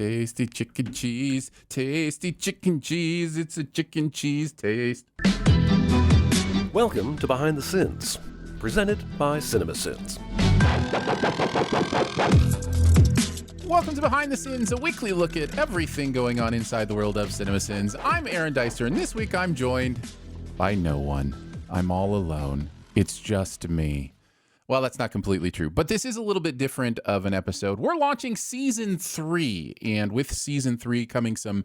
Tasty chicken cheese, tasty chicken cheese, it's a chicken cheese taste. Welcome to Behind the Sins, presented by Cinemasins. Welcome to Behind the Sins, a weekly look at everything going on inside the world of Cinemasins. I'm Aaron Dicer, and this week I'm joined by no one. I'm all alone. It's just me. Well, that's not completely true, but this is a little bit different of an episode. We're launching Season 3, and with Season 3 coming some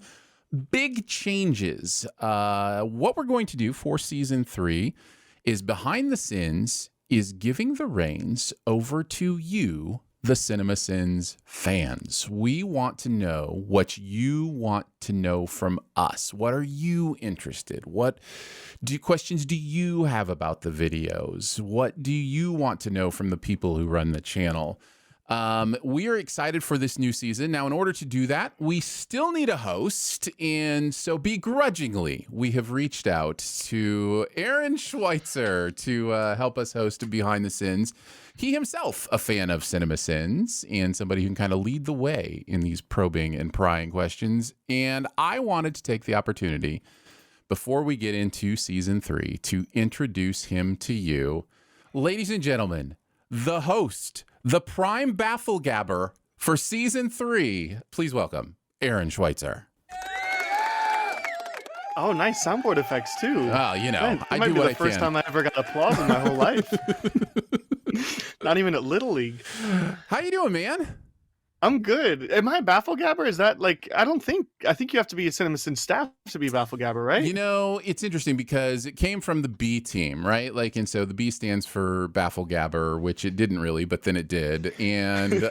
big changes. What we're going to do for Season 3 is Behind the Sins is giving the reins over to you, the Cinemasins fans. We want to know what you want to know from us. What are you interested? What questions do you have about the videos? What do you want to know from the people who run the channel? We are excited for this new season. Now, in order to do that, we still need a host. And so begrudgingly, we have reached out to Aaron Schweitzer to help us host Behind the Sins. He himself a fan of Cinemasins and somebody who can kind of lead the way in these probing and prying questions. And I wanted to take the opportunity before we get into Season 3 to introduce him to you. Ladies and gentlemen, the host, the prime bafflegabber for Season 3. Please welcome Aaron Schweitzer. Oh, nice soundboard effects too. Oh, you know, Man, I might do be what the I first can. time I ever got applause in my whole life. Not even at Little League. How you doing, man? I'm good. Am I a bafflegabber? Is that like, I think you have to be a Cinemasins staff to be a bafflegabber, right? You know, it's interesting because it came from the B team, right? Like, and so the B stands for bafflegabber, which it didn't really, but then it did. And,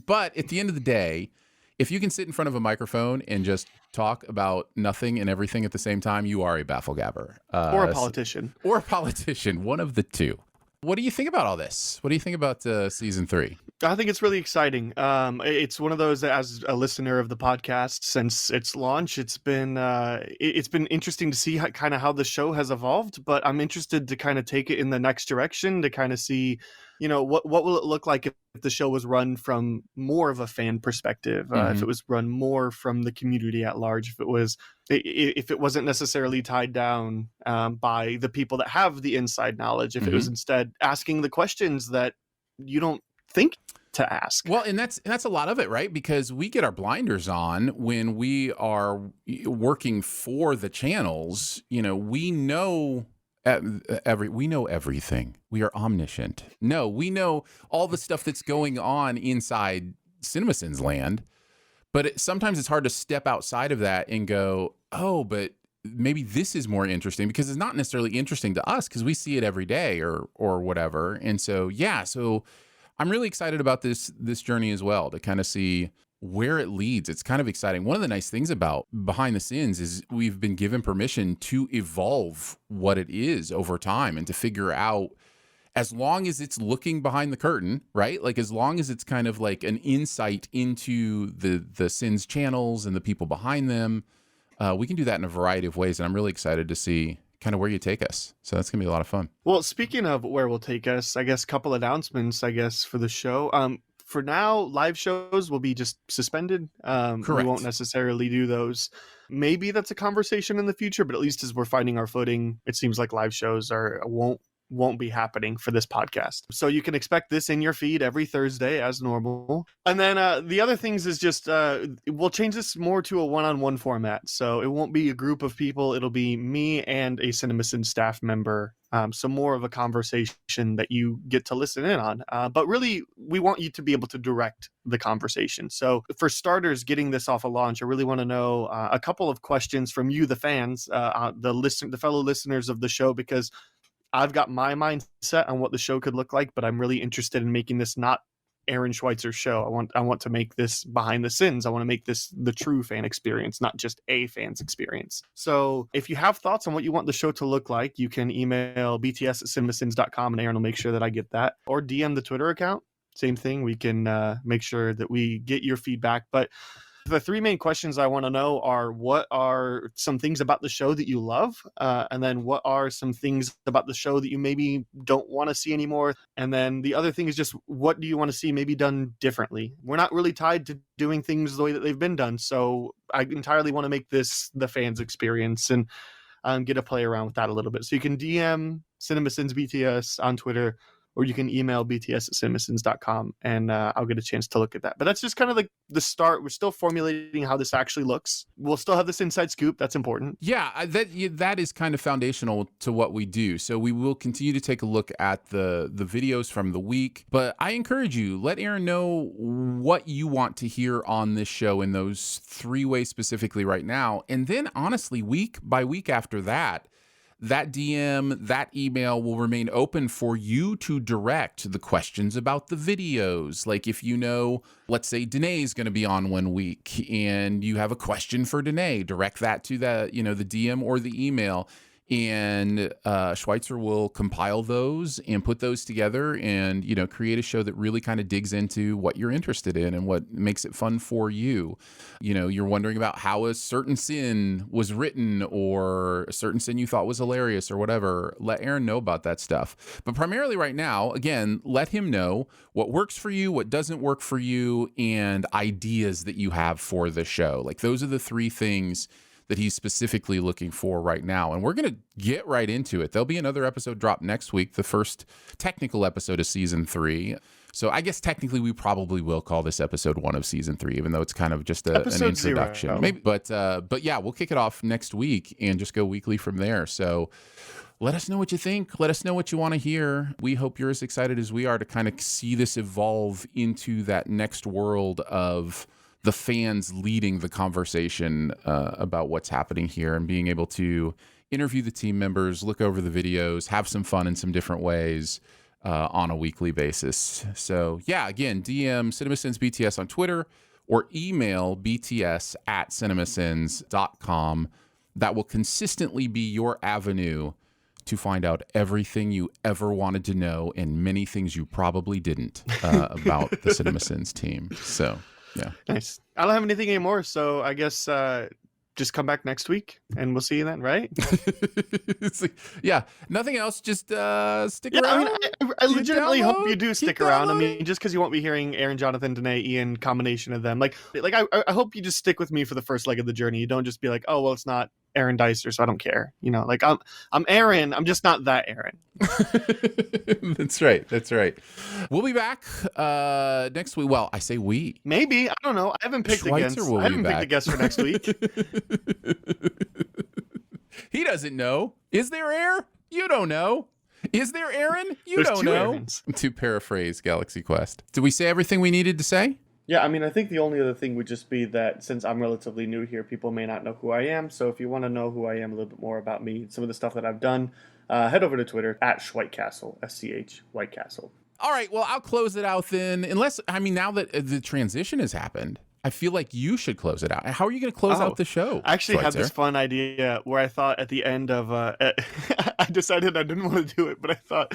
but at the end of the day, if you can sit in front of a microphone and just talk about nothing and everything at the same time, you are a bafflegabber. Or a politician. Or a politician, one of the two. What do you think about all this? What do you think about Season 3? I think it's really exciting. It's one of those that, as a listener of the podcast since its launch, it's been interesting to see how the show has evolved. But I'm interested to kind of take it in the next direction to kind of see, you know, what will it look like if the show was run from more of a fan perspective, if it was run more from the community at large, if it wasn't necessarily tied down by the people that have the inside knowledge, if it was instead asking the questions that you don't think to ask. Well, and that's a lot of it, right? Because we get our blinders on when we are working for the channels. You know, we know everything. We are omniscient. No, we know all the stuff that's going on inside Cinemasins land. But sometimes it's hard to step outside of that and go, oh, but maybe this is more interesting, because it's not necessarily interesting to us because we see it every day or whatever. And so, yeah, so I'm really excited about this journey as well, to kind of see where it leads. It's kind of exciting. One of the nice things about Behind the Sins is we've been given permission to evolve what it is over time and to figure out, as long as it's looking behind the curtain, right? Like, as long as it's kind of like an insight into the Sins channels and the people behind them, we can do that in a variety of ways. And I'm really excited to see kind of where you take us. So that's gonna be a lot of fun. Well, speaking of where we'll take us, I guess a couple announcements, for the show. For now, live shows will be just suspended. Correct. We won't necessarily do those. Maybe that's a conversation in the future, but at least as we're finding our footing, it seems like live shows won't be happening for this podcast. So you can expect this in your feed every Thursday as normal. And then the other things is just we'll change this more to a one-on-one format. So it won't be a group of people. It'll be me and a Cinemasins staff member. So more of a conversation that you get to listen in on. But really, we want you to be able to direct the conversation. So for starters, getting this off a launch, I really want to know a couple of questions from you, the fans, the fellow listeners of the show, because I've got my mindset on what the show could look like, but I'm really interested in making this not Aaron Schweitzer's show. I want to make this Behind the Sins. I want to make this the true fan experience, not just a fan's experience. So if you have thoughts on what you want the show to look like, you can email bts@cinemasins.com and Aaron will make sure that I get that, or DM the Twitter account. Same thing. We can make sure that we get your feedback. But The three main questions I want to know are, what are some things about the show that you love? And then what are some things about the show that you maybe don't want to see anymore? And then the other thing is just, what do you want to see maybe done differently? We're not really tied to doing things the way that they've been done. So I entirely want to make this the fans' experience and get to play around with that a little bit. So you can DM Cinemasins BTS on Twitter, or you can email bts@cinemasins.com, and I'll get a chance to look at that. But that's just kind of like the start. We're still formulating how this actually looks. We'll still have this inside scoop. That's important. Yeah, that is kind of foundational to what we do. So we will continue to take a look at the videos from the week. But I encourage you, let Aaron know what you want to hear on this show in those three ways specifically right now. And then honestly, week by week after that, that DM, that email will remain open for you to direct the questions about the videos. Like if you know, let's say Danae is going to be on one week and you have a question for Danae, direct that to the DM or the email. And Schweitzer will compile those and put those together and, create a show that really kind of digs into what you're interested in and what makes it fun for you. You're wondering about how a certain sin was written or a certain sin you thought was hilarious or whatever. Let Aaron know about that stuff. But primarily right now, again, let him know what works for you, what doesn't work for you, and ideas that you have for the show. Like those are the three things that he's specifically looking for right now. And we're going to get right into it. There'll be another episode drop next week, the first technical episode of season 3. So I guess technically we probably will call this episode 1 of season 3, even though it's kind of just an introduction. 0. Maybe, but yeah, we'll kick it off next week and just go weekly from there. So let us know what you think. Let us know what you want to hear. We hope you're as excited as we are to kind of see this evolve into that next world of the fans leading the conversation about what's happening here and being able to interview the team members, look over the videos, have some fun in some different ways on a weekly basis. So yeah, again, DM Cinemasins BTS on Twitter or email bts@cinemasins.com. That will consistently be your avenue to find out everything you ever wanted to know and many things you probably didn't about the Cinemasins team. So yeah. Nice. I don't have anything anymore, so I guess just come back next week and we'll see you then, right? It's like, yeah, nothing else. Just stick Yeah, around. I legitimately hope you do stick around. downloading. I mean, just because you won't be hearing Aaron, Jonathan, Danae, Ian, combination of them. Like I hope you just stick with me for the first leg of the journey. You don't just be like, oh, well, it's not Aaron Dicer, so I don't care. Like I'm Aaron. I'm just not that Aaron. That's right. That's right. We'll be back next week. Well, I say we. Maybe, I don't know. I haven't picked Schweitzer will I be haven't picked back. a guest for next week. He doesn't know. Is there air? You don't know. Is there Aaron? You There's don't two know. Aarons. To paraphrase Galaxy Quest. Did we say everything we needed to say? Yeah, I mean, I think the only other thing would just be that since I'm relatively new here, people may not know who I am. So if you want to know who I am, a little bit more about me, some of the stuff that I've done, head over to Twitter @Schweitcastle, SCH Whitecastle. All right, well, I'll close it out then. Now that the transition has happened, I feel like you should close it out. How are you going to close out the show? I actually had Schweitzer? this fun idea where I thought at the end of, I decided I didn't want to do it, but I thought,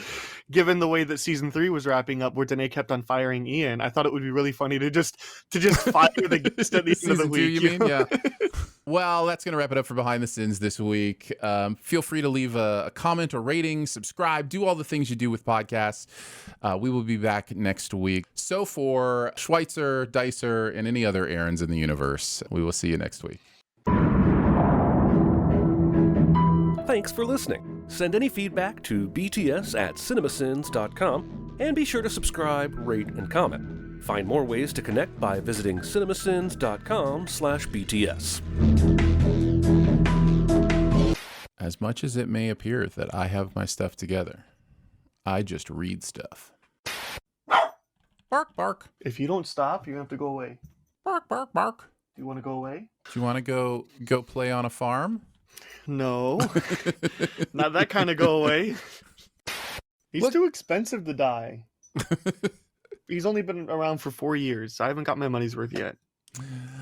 given the way that season 3 was wrapping up, where Danae kept on firing Ian, I thought it would be really funny to just fire the guest at the end of the Season 2, week. you mean? Yeah. Well, that's going to wrap it up for Behind the Sins this week. Feel free to leave a comment or rating, subscribe, do all the things you do with podcasts. We will be back next week. So for Schweitzer, Dicer, and any other Aarons in the universe, we will see you next week. Thanks for listening. Send any feedback to bts@cinemasins.com and be sure to subscribe, rate, and comment. Find more ways to connect by visiting cinemasins.com/BTS. As much as it may appear that I have my stuff together, I just read stuff. Bark, bark. If you don't stop, you have to go away. Bark, bark, bark. Do you want to go away? Do you want to go play on a farm? No. Not that kind of go away. He's Look- too expensive to die. He's only been around for 4 years. I haven't got my money's worth yet.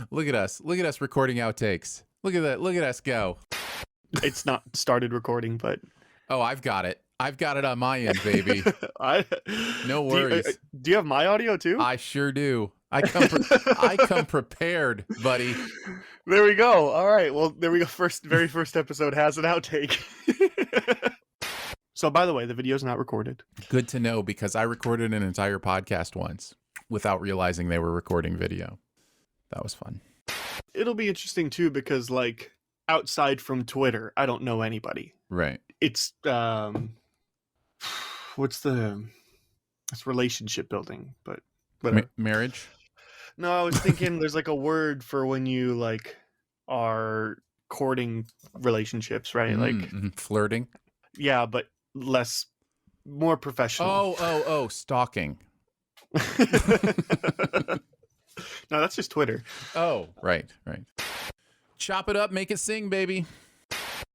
Look at us. Look at us recording outtakes. Look at that. Look at us go. It's not started recording, but Oh, I've got it. I've got it on my end, baby. I No worries. Do you have my audio too? I sure do. I come prepared, buddy. There we go. All right. Well, there we go. Very first episode has an outtake. So, by the way, the video's not recorded. Good to know, because I recorded an entire podcast once without realizing they were recording video. That was fun. It'll be interesting too, because like outside from Twitter, I don't know anybody. Right. It's it's relationship building, but Marriage? no, I was thinking there's like a word for when you like are courting relationships, right? Like flirting. Yeah, but more professional. Oh, stalking. No, that's just Twitter. Oh, right. Chop it up, make it sing, baby.